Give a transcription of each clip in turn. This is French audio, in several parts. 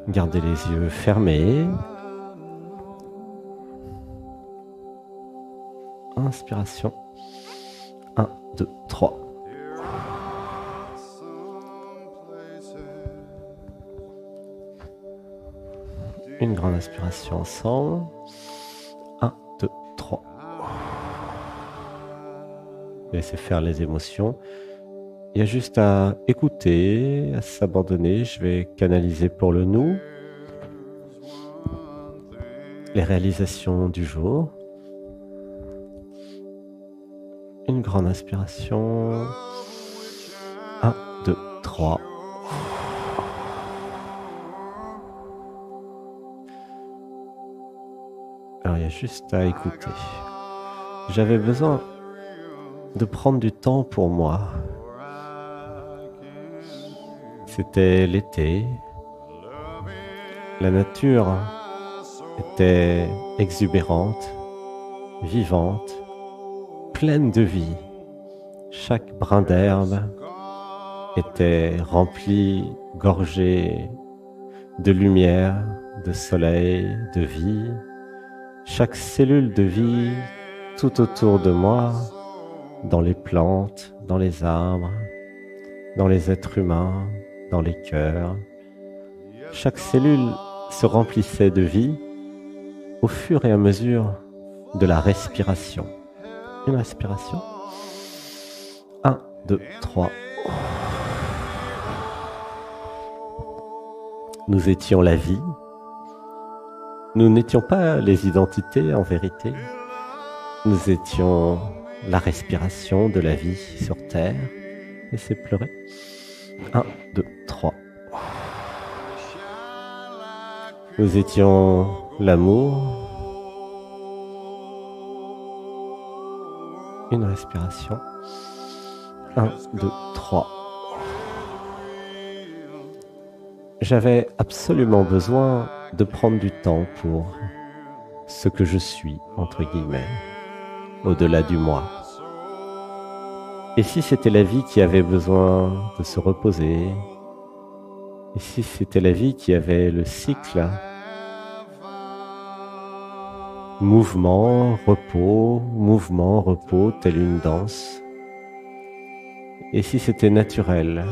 Gardez les yeux fermés. Inspiration. 1, 2, 3. Une grande inspiration ensemble. 1, 2, 3. Laissez faire les émotions. Il y a juste à écouter, à s'abandonner. Je vais canaliser pour le nous. Les réalisations du jour. Une grande inspiration. 1, 2, 3. Alors, il y a juste à écouter. J'avais besoin de prendre du temps pour moi. C'était l'été. La nature était exubérante, vivante, pleine de vie. Chaque brin d'herbe était rempli, gorgé de lumière, de soleil, de vie. Chaque cellule de vie tout autour de moi, dans les plantes, dans les arbres, dans les êtres humains, dans les cœurs. Chaque cellule se remplissait de vie au fur et à mesure de la respiration. Une respiration. 1, 2, 3. Nous étions la vie. Nous n'étions pas les identités en vérité. Nous étions la respiration de la vie sur Terre. Laissez pleurer. 1, 2, 3. Nous étions l'amour. Une respiration. 1, 2, 3. J'avais absolument besoin de prendre du temps pour ce que je suis, entre guillemets, au-delà du moi. Et si c'était la vie qui avait besoin de se reposer, et si c'était la vie qui avait le cycle, mouvement, repos, telle une danse, et si c'était naturel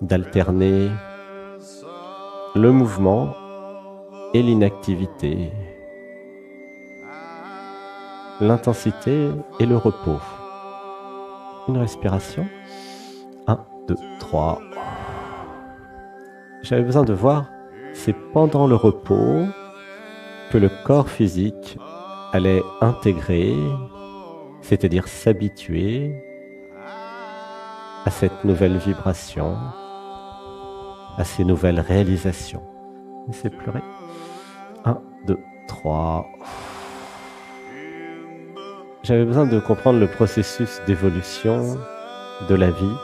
d'alterner le mouvement et l'inactivité, l'intensité et le repos. Une respiration. 1, 2, 3. J'avais besoin de voir, c'est pendant le repos que le corps physique allait intégrer, c'est-à-dire s'habituer à cette nouvelle vibration, à ces nouvelles réalisations. Laissez pleurer. 1, 2, 3. J'avais besoin de comprendre le processus d'évolution de la vie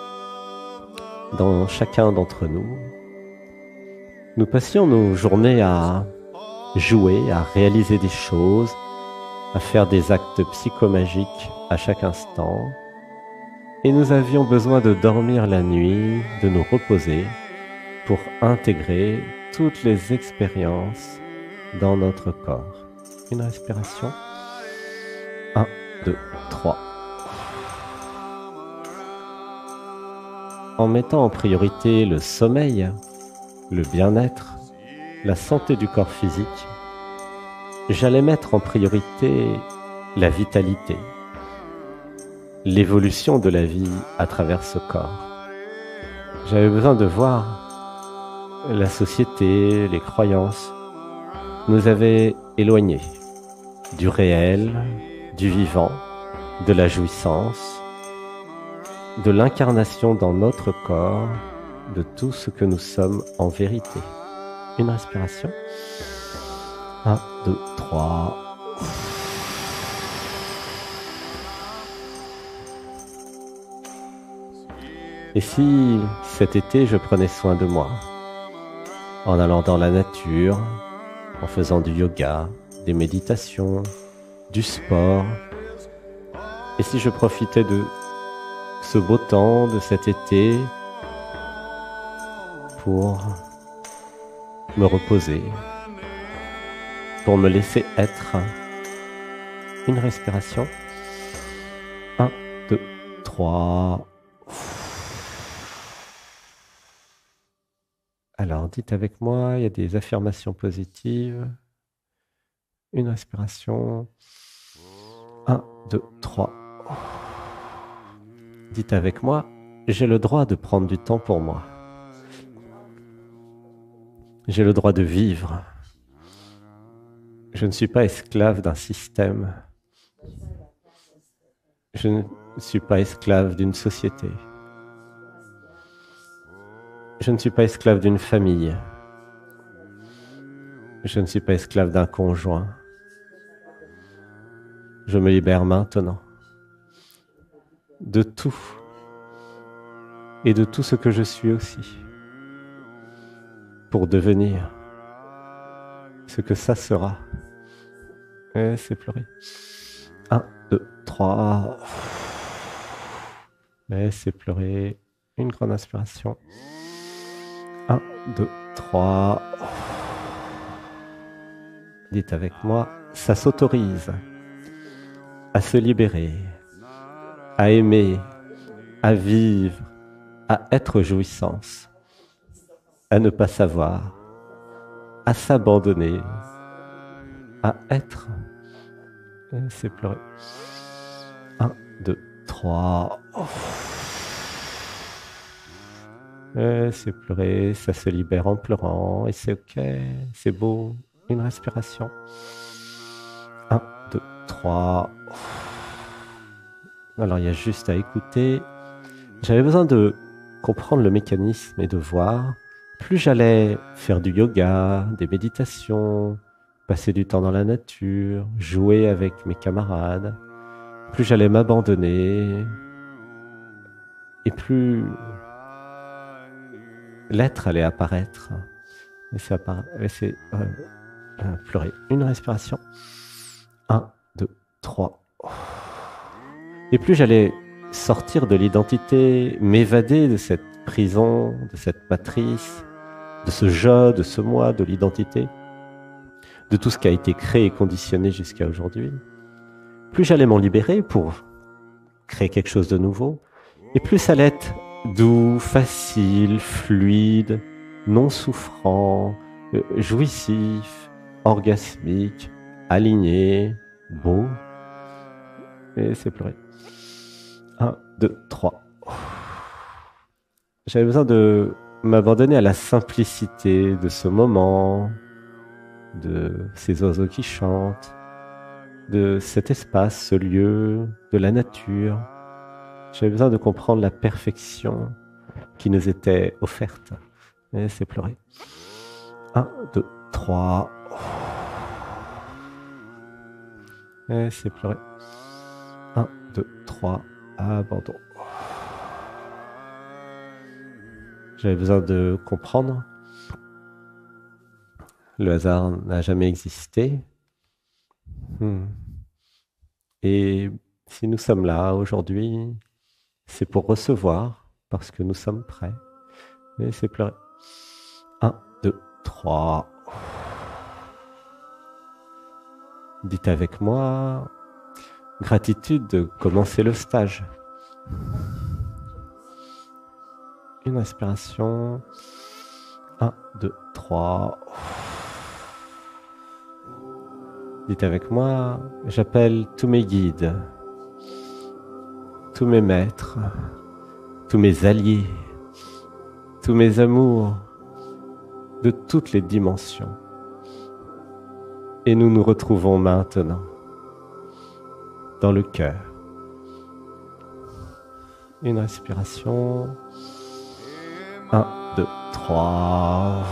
dans chacun d'entre nous. Nous passions nos journées à jouer, à réaliser des choses, à faire des actes psychomagiques à chaque instant. Et nous avions besoin de dormir la nuit, de nous reposer pour intégrer toutes les expériences dans notre corps. Une respiration. 1, 2, 3. En mettant en priorité le sommeil, le bien-être, la santé du corps physique, j'allais mettre en priorité la vitalité, l'évolution de la vie à travers ce corps. J'avais besoin de voir la société, les croyances nous avaient éloignés du réel, du vivant, de la jouissance, de l'incarnation dans notre corps, de tout ce que nous sommes en vérité. Une respiration. 1, 2, 3. Et si cet été je prenais soin de moi, en allant dans la nature, en faisant du yoga, des méditations, du sport, et si je profitais de ce beau temps, de cet été, pour me reposer, pour me laisser être. Une respiration. 1, 2, 3. Alors, dites avec moi, il y a des affirmations positives. Une respiration. 1, 2, 3. Dites avec moi, j'ai le droit de prendre du temps pour moi. J'ai le droit de vivre. Je ne suis pas esclave d'un système. Je ne suis pas esclave d'une société. Je ne suis pas esclave d'une famille. Je ne suis pas esclave d'un conjoint. Je me libère maintenant de tout et de tout ce que je suis aussi pour devenir ce que ça sera. Et c'est pleurer. 1, 2, 3. Laissez pleurer. Une grande inspiration. 1, 2, 3. Dites avec moi, ça s'autorise à se libérer, à aimer, à vivre, à être jouissance, à ne pas savoir, à s'abandonner, à être. C'est pleurer. 1, 2, 3. C'est pleurer, ça se libère en pleurant et c'est ok, c'est beau. Une respiration. 1, 2, 3. Alors il y a juste à écouter. J'avais besoin de comprendre le mécanisme et de voir. Plus j'allais faire du yoga, des méditations, passer du temps dans la nature, jouer avec mes camarades, plus j'allais m'abandonner et plus l'être allait apparaître. Laissez pleurer. Une respiration. 1, 2, 3. Et plus j'allais sortir de l'identité, m'évader de cette prison, de cette matrice, de ce je, de ce moi, de l'identité, de tout ce qui a été créé et conditionné jusqu'à aujourd'hui, plus j'allais m'en libérer pour créer quelque chose de nouveau, et plus ça allait être doux, facile, fluide, non souffrant, jouissif, orgasmique, aligné, beau. Et c'est pleurer. 1, 2, 3. J'avais besoin de m'abandonner à la simplicité de ce moment, de ces oiseaux qui chantent, de cet espace, ce lieu, de la nature. J'avais besoin de comprendre la perfection qui nous était offerte. Et c'est pleurer. 1, 2, 3. Et c'est pleurer. 1, 2, 3. Abandon. J'avais besoin de comprendre. Le hasard n'a jamais existé. Et si nous sommes là aujourd'hui, c'est pour recevoir, parce que nous sommes prêts. Et c'est pleurer. 1, 2, 3. Dites avec moi, gratitude de commencer le stage. Une respiration. 1, 2, 3. Dites avec moi, j'appelle tous mes guides, tous mes maîtres, tous mes alliés, tous mes amours de toutes les dimensions. Et nous nous retrouvons maintenant dans le cœur. Une respiration. 1, 2, 3.